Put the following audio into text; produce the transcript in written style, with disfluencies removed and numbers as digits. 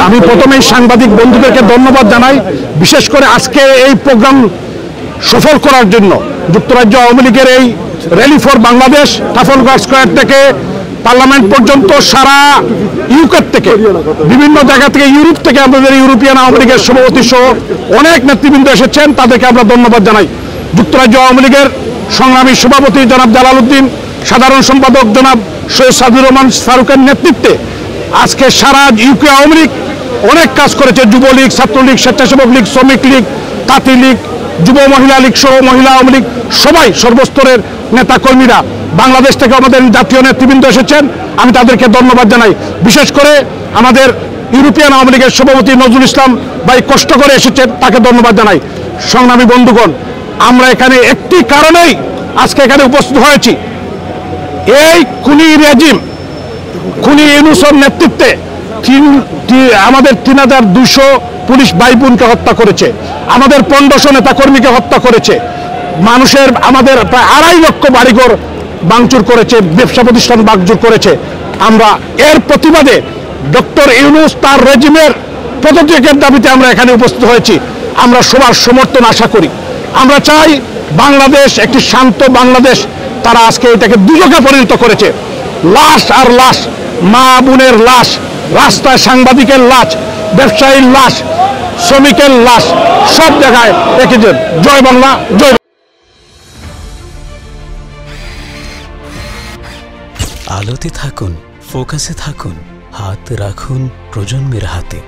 আমি প্রথমেই সাংবাদিক বন্ধুদেরকে ধন্যবাদ জানাই, বিশেষ করে আজকে এই প্রোগ্রাম সফল করার জন্য। যুক্তরাজ্য আওয়ামী লীগের এই rally for Bangladesh Trafalgar square থেকে পার্লামেন্ট পর্যন্ত সারা ইউকে থেকে বিভিন্ন জায়গা থেকে, ইউরোপ থেকে আমাদের ইউরোপিয়ান আওয়ামী লীগের সভাপতি সহ অনেক নেতৃবৃন্দ এসেছেন, তাদেরকে আমরা ধন্যবাদ জানাই। যুক্তরাজ্য আওয়ামী লীগের সংগ্রামী সভাপতি জনাব জালাল উদ্দিন, সাধারণ সম্পাদক জনাব সৈয়দ সাদুর রহমান ফারুকের নেতৃত্বে আজকে সারা ইউকে আওয়ামী লীগ অনেক কাজ করেছে। যুবলীগ, ছাত্রলীগ, স্বেচ্ছাসেবক লীগ, শ্রমিক লীগ, তাঁতি লীগ, যুব মহিলা লীগ সহ মহিলা আওয়ামী লীগ সবাই, সর্বস্তরের নেতা কর্মীরা, বাংলাদেশ থেকে আমাদের জাতীয় নেতৃবৃন্দ এসেছেন, আমি তাদেরকে ধন্যবাদ জানাই। বিশেষ করে আমাদের ইউরোপিয়ান আওয়ামী লীগের সভাপতি নজরুল ইসলাম ভাই কষ্ট করে এসেছেন, তাকে ধন্যবাদ জানাই। সংগ্রামী বন্ধুগণ, আমরা এখানে একটি কারণেই আজকে এখানে উপস্থিত হয়েছি। এই খুনি রেজিম, খুনি ইউনূসের নেতৃত্বে আমাদের ৩,২০০ পুলিশ ভাই বোনকে হত্যা করেছে, আমাদের ১৫০০ নেতাকর্মীকে হত্যা করেছে, মানুষের আমাদের প্রায় ২.৫ লক্ষ বাড়িঘর ভাঙচুর করেছে, ব্যবসা প্রতিষ্ঠান ভাঙচুর করেছে। আমরা এর প্রতিবাদে ডক্টর ইউনূস তার রেজিমের পদত্যাগের দাবিতে আমরা এখানে উপস্থিত হয়েছি। আমরা সবার সমর্থন আশা করি। আমরা চাই বাংলাদেশ একটি শান্ত বাংলাদেশ। তারা আজকে এটাকে দুর্যোগে পরিণত করেছে। লাশ আর লাশ, মা বোনের লাশ, রাস্তায় সাংবাদিকের লাশ, ব্যবসায়ীর লাশ, শ্রমিকের লাশ, সব জায়গায় রেখেছেন। জয় বাংলা, জয়। আলোতে থাকুন, ফোকাসে থাকুন, হাত রাখুন প্রজন্মের হাতে।